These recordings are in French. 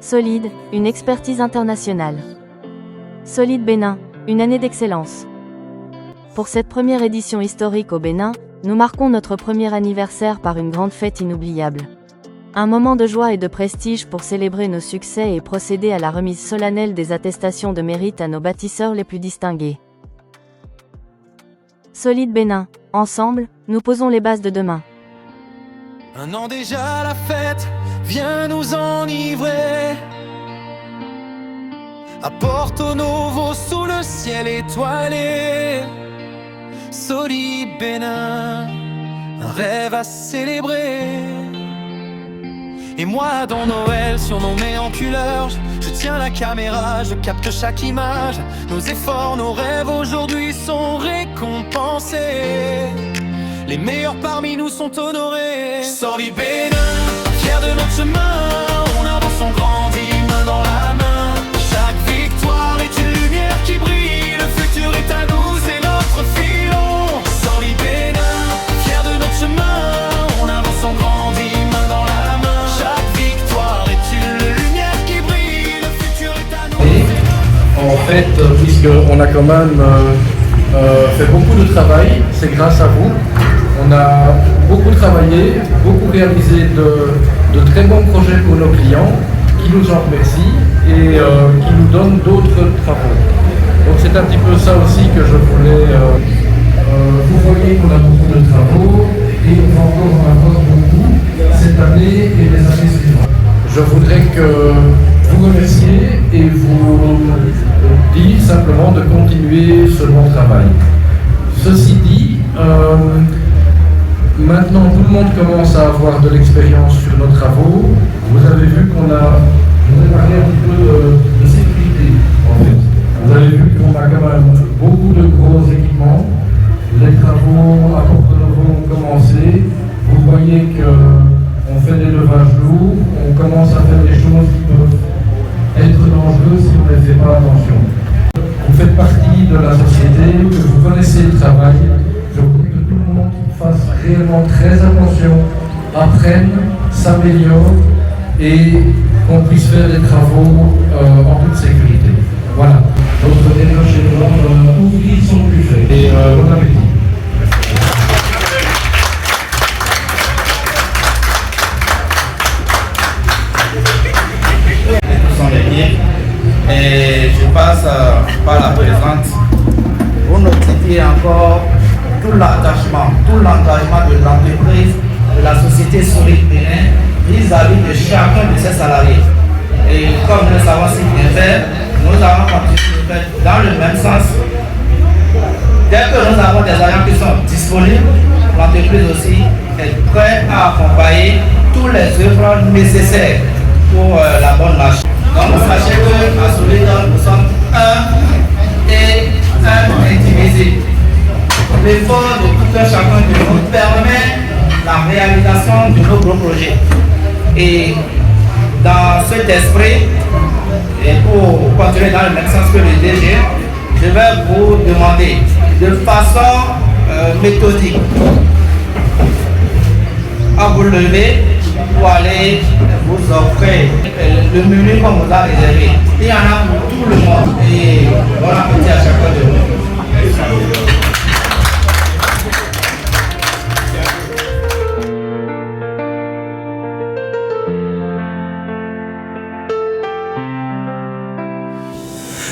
Solide, une expertise internationale. Solide Bénin, une année d'excellence. Pour cette première édition historique au Bénin, nous marquons notre premier anniversaire par une grande fête inoubliable. Un moment de joie et de prestige pour célébrer nos succès et procéder à la remise solennelle des attestations de mérite à nos bâtisseurs les plus distingués. Solide Bénin, ensemble, nous posons les bases de demain. Un an déjà la fête vient nous enivrer. À Porto Novo sous le ciel étoilé. Solide Bénin, un rêve à célébrer. Et moi dans Noël surnommé en couleur, je tiens la caméra, je capte chaque image. Nos efforts, nos rêves aujourd'hui sont récompensés. Les meilleurs parmi nous sont honorés. Solide Bénin, fiers de notre chemin, on avance, on grandit, main dans la main. Chaque victoire est une lumière qui brille, le futur est à nous, c'est notre filon. Solide Bénin, fiers de notre chemin, on avance, on grandit, main dans la main. Chaque victoire est une lumière qui brille, le futur est à nous. Et en fait, puisqu'on a quand même fait beaucoup de travail, c'est grâce à vous. On a beaucoup travaillé, beaucoup réalisé de très bons projets pour nos clients, qui nous en remercient et qui nous donnent d'autres travaux. Donc c'est un petit peu ça aussi que je voulais. Vous voyez qu'on a beaucoup de travaux et on va encore en avoir beaucoup cette année et les années suivantes. Je voudrais que vous remercier et vous dire simplement de continuer ce bon travail. Ceci dit, maintenant, tout le monde commence à avoir de l'expérience sur nos travaux. Vous avez vu qu'on a... Je vous ai parlé un petit peu de sécurité, en fait. Vous avez vu qu'on a quand même beaucoup de gros équipements. Les travaux à Porto Novo ont commencé. Vous voyez qu'on fait des levages lourds. On commence à faire des choses qui peuvent être dangereuses si on ne fait pas attention. Vous faites partie de la société, que vous connaissez le travail. Je voudrais que tout le monde fasse réellement très attention, apprenne, s'améliore et qu'on puisse faire des travaux en toute sécurité. Voilà. Notre déclencheur oublie son buffet. Et bon appétit. Et je passe par la présente pour notifier encore tout l'engagement de l'entreprise, de la société Solide Bénin vis-à-vis de chacun de ses salariés. Et comme nous savons ce qu'il fait, nous allons continuer de faire dans le même sens. Dès que nous avons des agents qui sont disponibles, l'entreprise aussi est prête à accompagner tous les œuvres nécessaires pour la bonne marche. Donc sachez qu'à Solide, nous sommes un et un indivisible. L'effort de tout un chacun de nous permet la réalisation de nos gros projets. Et dans cet esprit, et pour continuer dans le même sens que le DG, je vais vous demander de façon méthodique à vous lever pour aller vous offrir le menu qu'on vous a réservé. Il y en a pour tout le monde. Et bon appétit à chacun de vous.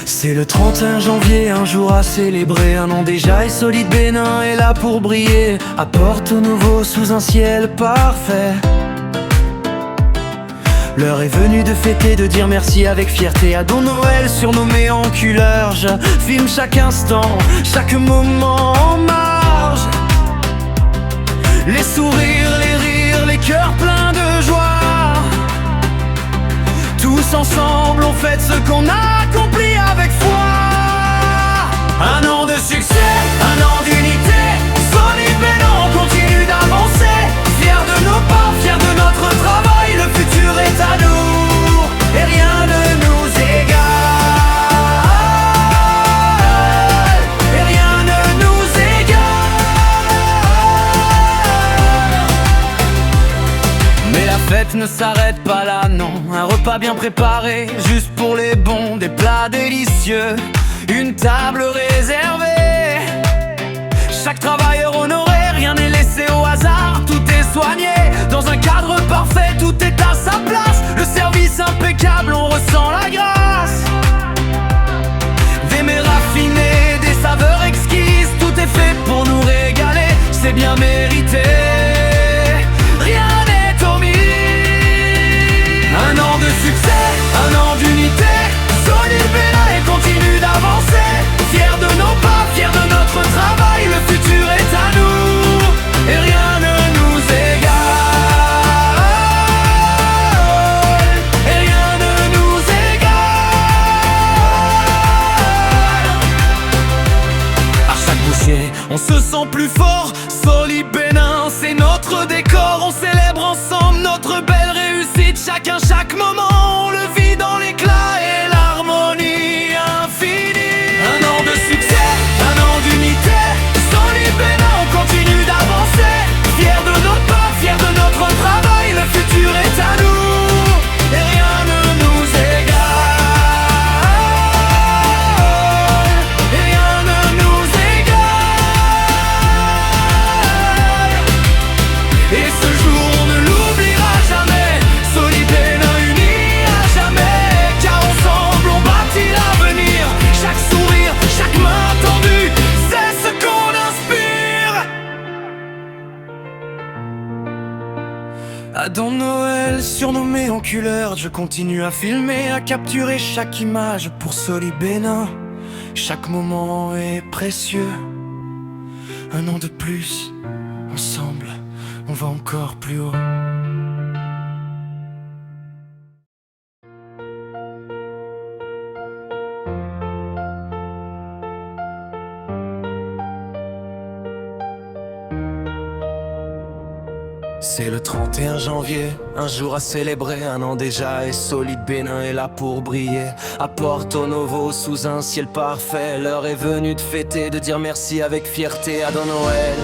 C'est le 31 janvier, un jour à célébrer. Un an déjà et Solide Bénin est là pour briller. À Porto Novo sous un ciel parfait. L'heure est venue de fêter, de dire merci avec fierté à Don Noël surnommé en couleur. Je filme chaque instant, chaque moment en marge. Les sourires, les rires, les cœurs pleins de joie. Tous ensemble on fête ce qu'on a accompli avec foi. Un an de succès, un an d'unité. Solide Bénin, on continue d'avancer. Fiers de nos pas, fiers de notre travail. Le futur est à nous et rien ne nous égale. Et rien ne nous égale. Mais la fête ne s'arrête pas là, non. Un repas bien préparé, juste pour les bons, des plats délicieux, une table réservée. Chaque travailleur honoré, rien n'est laissé au hasard. Tout est soigné, dans un cadre parfait, tout est à sa place. Le service impeccable, on ressent la grâce. Des mets raffinés, des saveurs exquises, tout est fait pour nous régaler, c'est bien mérité. Rien n'est omis. Un an de succès, un an d'unité, Solid Bénin et continue d'avancer. Fiers de nos pas, fiers de notre travail, le futur est à nous et rien ne nous égale. Et rien ne nous égale. À chaque bouchée, on se sent plus fort. Solid Bénin, c'est notre décor. On célèbre ensemble notre belle réussite. Chacun, chaque moment, on le vit dans l'éclat et l'harmonie infinie. Un an de succès, un an d'unité, Solid Bénin, on continue d'avancer. Fiers de nos pas, fiers de notre travail, le futur est à nous et rien ne nous égale. Et rien ne nous égale. Et ce jour on ne l'oubliera jamais, Solid Bénin unis à jamais. Car ensemble on bâtit l'avenir. Chaque sourire, chaque main tendue, c'est ce qu'on inspire. Adam Noël, surnommé enculeur, je continue à filmer, à capturer chaque image pour Solid Bénin. Chaque moment est précieux. Un an de plus, ensemble, on va encore plus haut. C'est le 31 janvier, un jour à célébrer, un an déjà et Solid Bénin est là pour briller. À Porto Novo, sous un ciel parfait, l'heure est venue de fêter, de dire merci avec fierté. Adam Noël,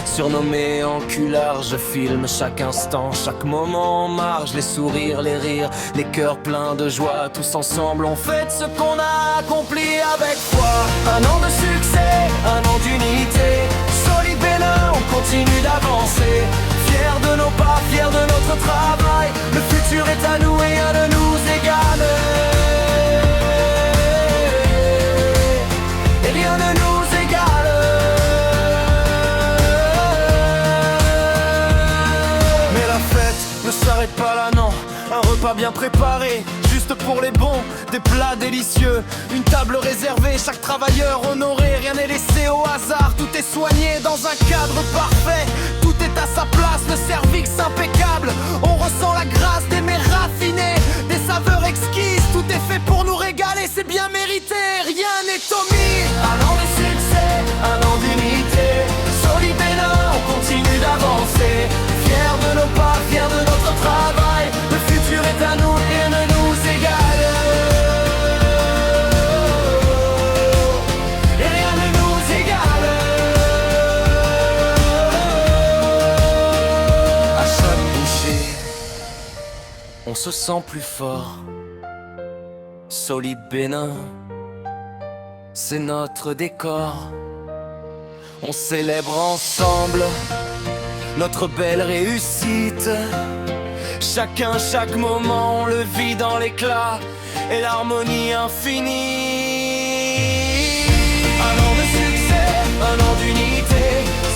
surnommé enculard, je filme chaque instant, chaque moment en marge, les sourires, les rires, les cœurs pleins de joie. Tous ensemble on fête ce qu'on a accompli avec foi. Un an de succès, un an d'unité, Solid Bénin, on continue d'avancer. Fiers de nos pas, fiers de notre travail, le futur est à nous et rien ne nous égale. Et rien ne nous égale. Mais la fête ne s'arrête pas là, non. Un repas bien préparé, juste pour les bons, des plats délicieux, une table réservée, chaque travailleur honoré, rien n'est laissé au hasard, tout est soigné dans un cadre parfait, tout est à sa place, le cervix impeccable, on ressent la grâce des mets raffinés, des saveurs exquises, tout est fait pour nous régaler, c'est bien mérité, rien n'est omis. Un an de succès, un an d'unité, Solid Bénin, on continue d'avancer, fiers de nos pas, fiers de notre travail, le futur est à nous et ne nous égale. Et rien ne nous égale. À chaque bouchée, on se sent plus fort. Solid Bénin, c'est notre décor. On célèbre ensemble notre belle réussite. Chacun, chaque moment, on le vit dans l'éclat et l'harmonie infinie. Un an de succès, un an d'unité,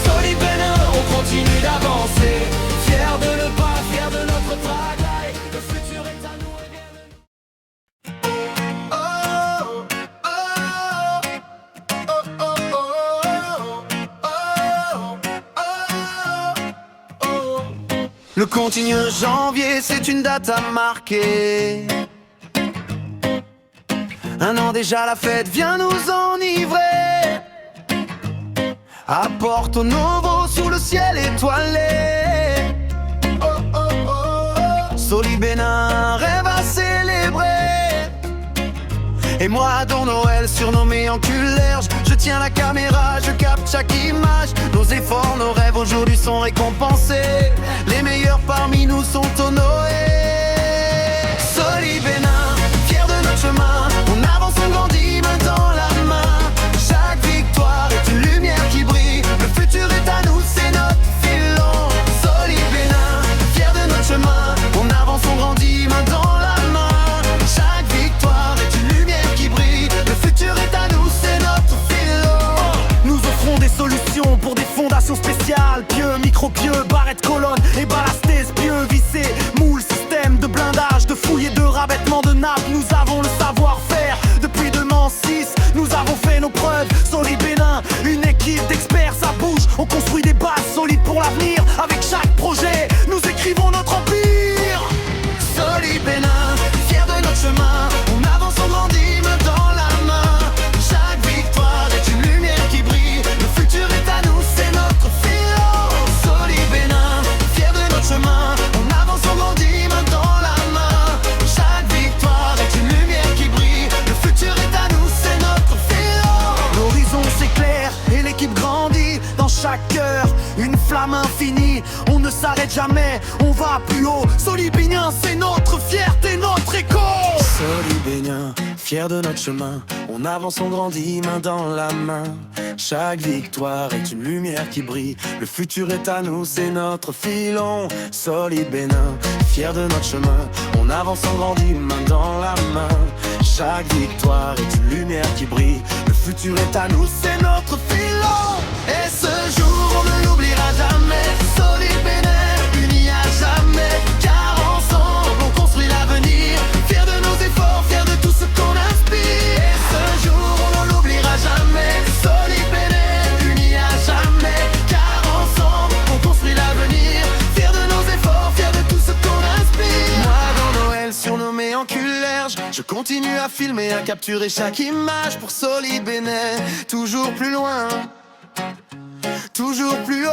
Solid Bénin, on continue d'avancer. Fiers de ne pas, fiers de notre travail, le futur est à nous et bien. Le 21 janvier, c'est une date à marquer. Un an déjà, la fête vient nous enivrer. À Porto Novo, sous le ciel étoilé. Solid Bénin, rêve à célébrer. Et moi, Adam Noël, surnommé enculère, je tiens la caméra, je capte chaque image. Nos efforts, nos rêves aujourd'hui sont récompensés. Les meilleurs parmi nous sont honorés. écrivons notre empire. Solid Bénin, fiers de notre chemin, on avance, on grandit, main dans la main. Chaque victoire est une lumière qui brille, le futur est à nous, c'est notre filon. Solid Bénin, fiers de notre chemin, on avance, on grandit, main dans la main. Chaque victoire est une lumière qui brille, le futur est à nous, c'est notre filon. L'horizon s'éclaire et l'équipe grandit, dans chaque cœur une flamme infinie. On ne s'arrête jamais, on va plus haut. Solid Bénin, c'est notre fierté, notre écho. Solid Bénin, fiers de notre chemin, on avance, on grandit, main dans la main. Chaque victoire est une lumière qui brille, le futur est à nous, c'est notre filon. Solid Bénin, fiers de notre chemin, on avance, on grandit, main dans la main. Chaque victoire est une lumière qui brille, le futur est à nous, c'est notre filon. Et ce jour on ne l'oubliera jamais. Solid Bénin, unis à jamais, car ensemble on construit l'avenir. Fiers de nos efforts, fiers de tout ce qu'on inspire. Et ce jour on ne l'oubliera jamais. Solid Bénin, unis à jamais, car ensemble on construit l'avenir. Fiers de nos efforts, fiers de tout ce qu'on inspire. Moi dans Noël surnommé Enculerge, je continue à filmer, à capturer chaque image pour Solid Bénin. Toujours plus loin, toujours plus haut.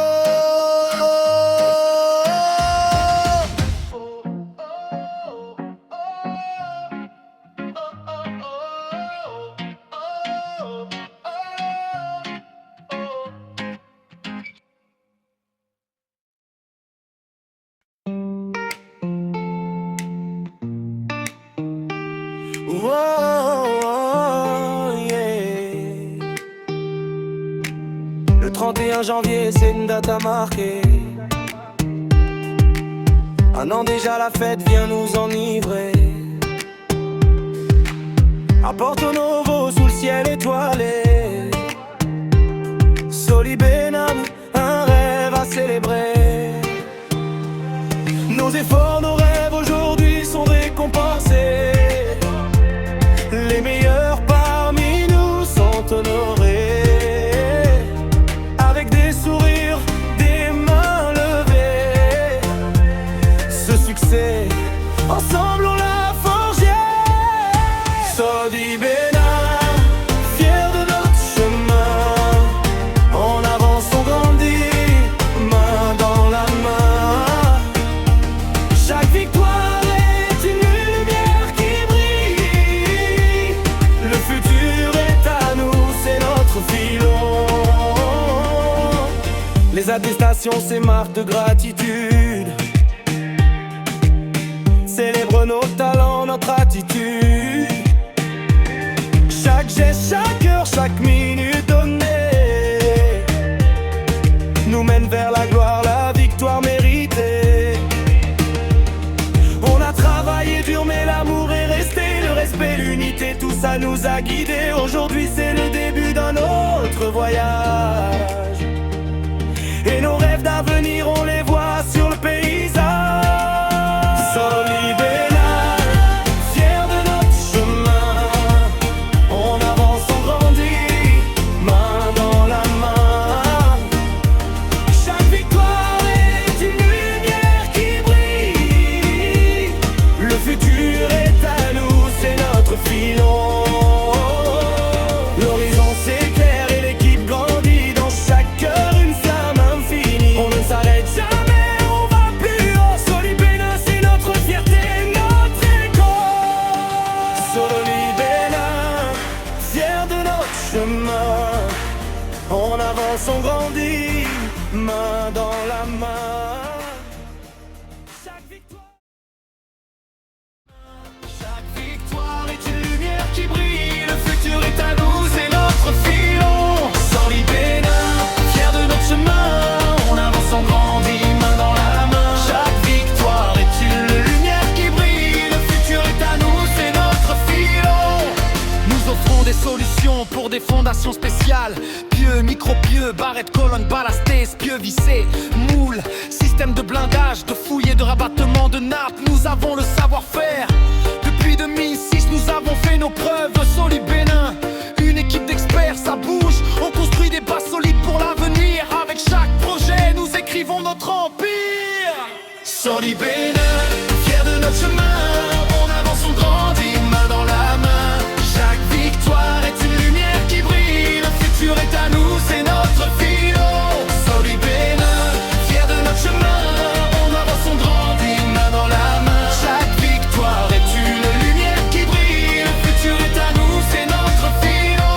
Le 31 janvier, c'est une date à marquer. Un an déjà, la fête vient nous enivrer. À Porto Novo, sous le ciel étoilé, Solid Bénin, un rêve à célébrer. Nos efforts, nos rêves aujourd'hui sont récompensés. Les meilleurs parmi nous sont honorés, avec des sourires, des mains levées. Ce succès, ensemble on l'a forgé. Solid Bénin, fiers de notre chemin, en avance on grandit, main dans la main. Chaque victoire est une lumière qui brille, le futur est à nous, c'est notre filon. Les attestations, ces marques de gratitude, célèbre nos talents, notre attitude. Chaque geste, chaque heure, chaque minute donnée nous mène vers la gloire, la victoire méritée. On a travaillé dur mais l'amour est resté, le respect, l'unité, tout ça nous a guidés. Aujourd'hui c'est le début d'un autre voyage, et nos rêves d'avenir on les voit sur le paysage. Solid Bénin, fiers de notre chemin, on avance, on grandit, main dans la main. Chaque victoire est une lumière qui brille, le futur est à nous, c'est notre filon. L'horizon s'éclaire et l'équipe grandit, dans chaque cœur une flamme infinie. On ne s'arrête jamais, on va plus haut. Solid Bénin, c'est notre fierté, notre écho. Solid Bénin, fiers de notre chemin, on avance, on grandit, main dans la main. Chaque victoire est une lumière qui brille, le futur est à nous, c'est notre filon. Solid Bénin, fiers de notre chemin, on avance, on grandit, main dans la main. Chaque victoire est une lumière qui brille, le futur est à nous, c'est notre filon. Nous offrons des solutions pour des fondations spéciales. Pieux, micro-pieux, barrettes, colonnes ballastées, espieux vissés, moules, système de blindage, de fouilles et de rabattement de nappes. Nous avons le savoir-faire. Depuis 2006, nous avons fait nos preuves. Solid Bénin, une équipe d'experts, ça bouge. On construit des bases solides pour l'avenir. Avec chaque projet, nous écrivons notre empire. Solid Bénin, fiers de notre chemin, on avance, on grandit, main dans la main. Chaque victoire est une lumière qui brille, le futur est à nous, c'est notre philo. Soli Bénin, fiers de notre chemin, on avance, on grandit, main dans la main. Chaque victoire est une lumière qui brille, le futur est à nous, c'est notre philo.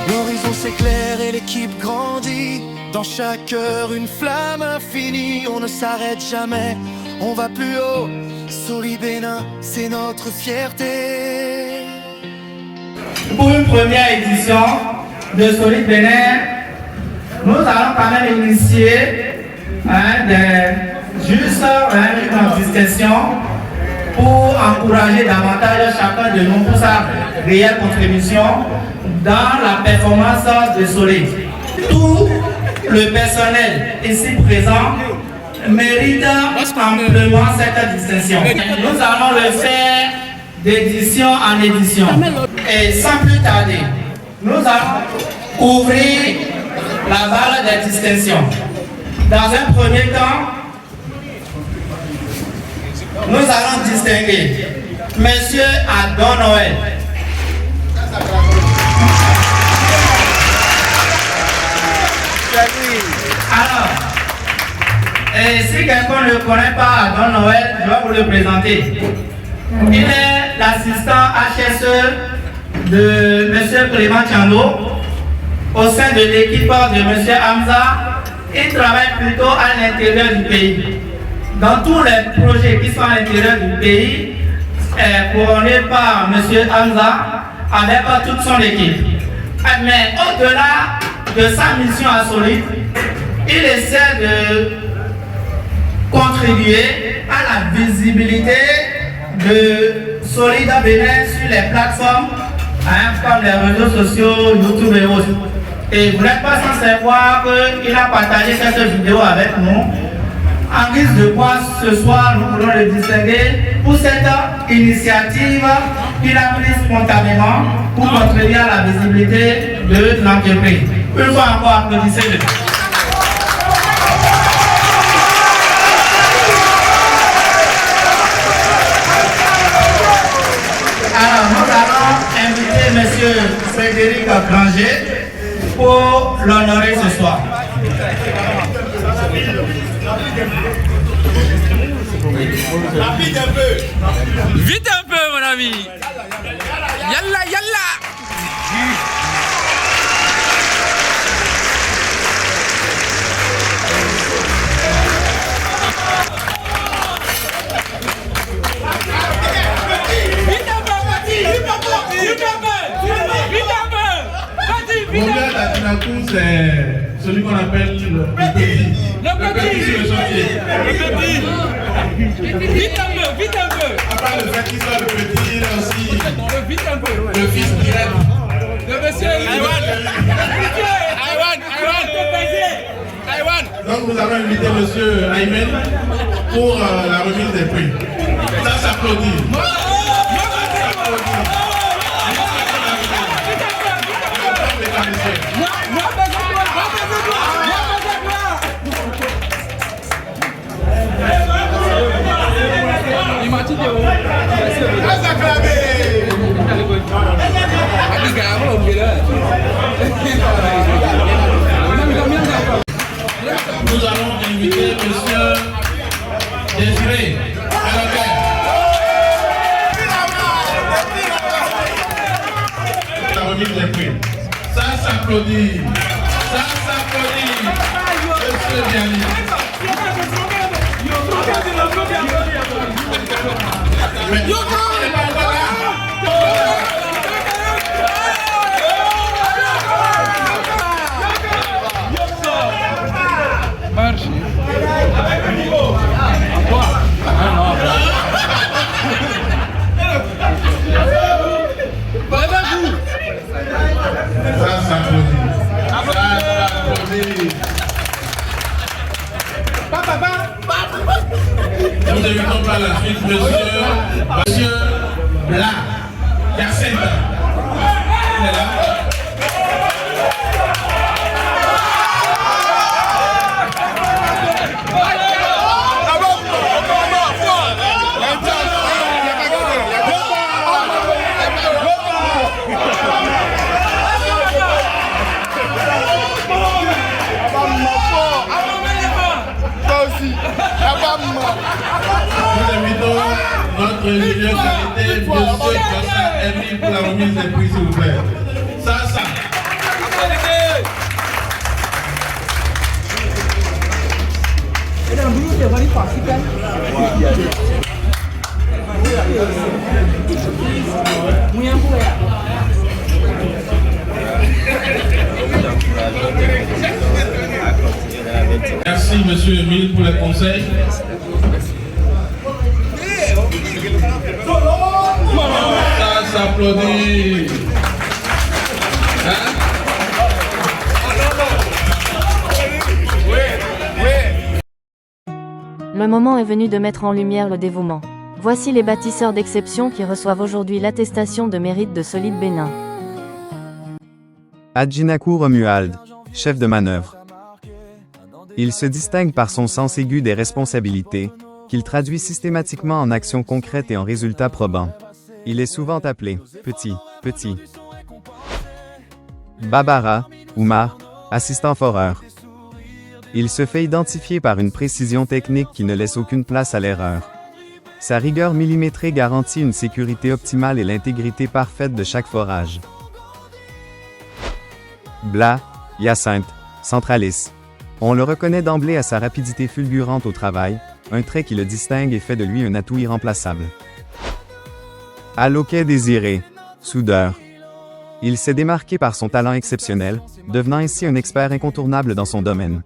L'horizon s'éclaire et l'équipe grandit. Dans chaque cœur une flamme infinie, on ne s'arrête jamais, on va plus haut. Soli Bénin, c'est notre fierté. Pour une première édition de Soli Bénin, nous allons quand même initier juste une distinction pour encourager davantage chacun de nous pour sa réelle contribution dans la performance de Soli. Tout le personnel ici présent mérite amplement cette distinction. Nous allons le faire d'édition en édition. Et sans plus tarder, nous allons ouvrir la balle des distinctions. Dans un premier temps, nous allons distinguer Monsieur Adon Noël. Alors, si quelqu'un ne connaît pas Adon Noël, je vais vous le présenter. Il est l'assistant HSE de M. Clément Tiando au sein de l'équipe de M. Hamza. Il travaille plutôt à l'intérieur du pays. Dans tous les projets qui sont à l'intérieur du pays, couronnés par M. Hamza avec toute son équipe. Mais au-delà de sa mission à Soli, il essaie de contribuer à la visibilité de Soli Bénin sur les plateformes comme les réseaux sociaux, YouTube et autres. Et vous n'êtes pas sans savoir qu'il a partagé cette vidéo avec nous. En guise de quoi ce soir nous voulons le distinguer pour cette initiative qu'il a prise spontanément pour contribuer à la visibilité de l'entreprise. Une fois encore, applaudissez-le. Alors, nous allons inviter M. Frédéric Granger pour l'honorer ce soir. Vite un peu, mon ami. Yalla, yalla. C'est celui qu'on appelle le petit. Le petit sur le chantier. Vite un peu. À part le fait qu'il soit le petit, il a aussi Vite un peu. le fils direct. Le monsieur Aywan. Donc nous avons invité monsieur Aymen pour la remise des prix. Ça s'applaudit. Nous allons inviter monsieur Désiré la remise des prix. Ça s'applaudit. Ça s'applaudit. Monsieur Bialy. Ça s'applaudit. Nous invitons par la suite monsieur Blanc, Yacine. Il est là. président qualité, monsieur Jotin Emile pour la remise des prix, s'il vous plaît. Ça. Merci, monsieur Emile, pour les conseils. Ça s'applaudit. Le moment est venu de mettre en lumière le dévouement. Voici les bâtisseurs d'exception qui reçoivent aujourd'hui l'attestation de mérite de Solide Bénin. Adjinakou Romuald, chef de manœuvre. Il se distingue par son sens aigu des responsabilités, qu'il traduit systématiquement en actions concrètes et en résultats probants. Il est souvent appelé « petit ». Babara, Oumar, assistant foreur. Il se fait identifier par une précision technique qui ne laisse aucune place à l'erreur. Sa rigueur millimétrée garantit une sécurité optimale et l'intégrité parfaite de chaque forage. Bla, Hyacinthe, Centralis. On le reconnaît d'emblée à sa rapidité fulgurante au travail, un trait qui le distingue et fait de lui un atout irremplaçable. Aloquet Désiré, soudeur. Il s'est démarqué par son talent exceptionnel, devenant ainsi un expert incontournable dans son domaine.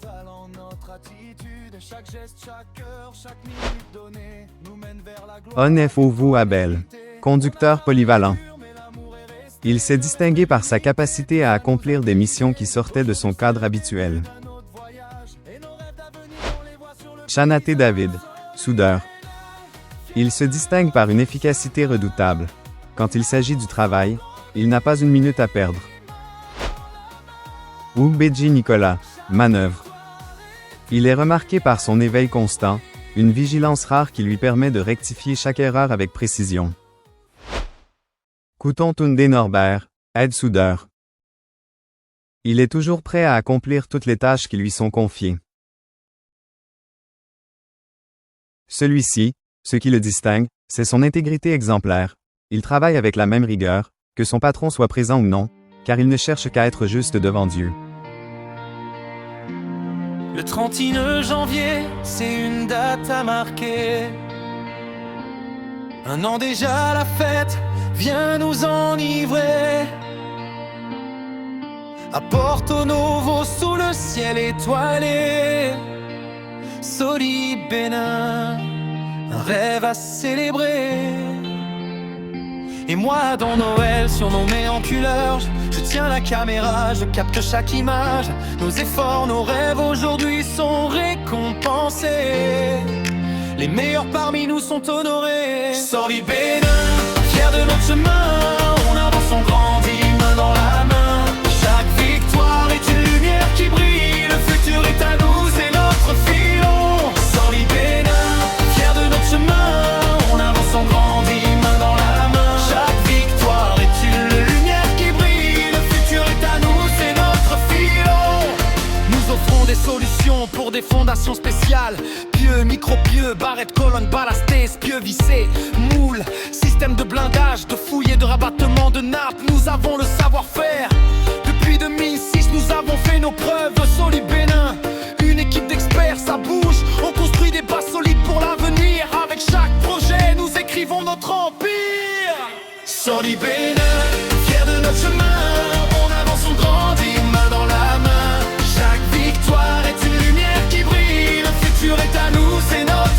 Onef Abel, conducteur polyvalent. Il s'est distingué par sa capacité à accomplir des missions qui sortaient de son cadre habituel. Chanaté David, soudeur. Il se distingue par une efficacité redoutable. Quand il s'agit du travail, il n'a pas une minute à perdre. Oubedji Nicolas, manœuvre. Il est remarqué par son éveil constant, une vigilance rare qui lui permet de rectifier chaque erreur avec précision. Couton Toundé Norbert, aide-soudeur. Il est toujours prêt à accomplir toutes les tâches qui lui sont confiées. Celui-ci, ce qui le distingue, c'est son intégrité exemplaire. Il travaille avec la même rigueur, que son patron soit présent ou non, car il ne cherche qu'à être juste devant Dieu. Le 31 janvier, c'est une date à marquer. Un an déjà, la fête vient nous enivrer. À Porto Novo, sous le ciel étoilé, Solide Bénin, un rêve à célébrer. Et moi dans Noël, surnommé en couleur, je tiens la caméra, je capte chaque image. Nos efforts, nos rêves aujourd'hui sont récompensés. Les meilleurs parmi nous sont honorés. Solide Bénin, fiers de notre chemin, on avance, on grandit, main dans la main. Chaque victoire est une lumière qui brille, le futur est à nous, c'est notre filon. Solide Bénin, fiers de notre chemin, on avance, on grandit, main dans la main. Chaque victoire est une lumière qui brille, le futur est à nous, c'est notre filon. Nous offrons des solutions pour des fondations spéciales. Pieux, micro-pieux, barrettes, colonnes, ballastés, espieux, vissés, moules, système de blindage, de fouilles et de rabattement de nappes. Nous avons le savoir-faire. Depuis 2006, nous avons fait nos preuves. Solide Bénin, une équipe d'experts, ça bouge. On construit des bases solides pour l'avenir. Avec chaque projet, nous écrivons notre empire. Solide Bénin, fiers de notre chemin, on avance, on grandit, main dans la main. Chaque victoire est une lumière qui brille, le futur est à nous, c'est notre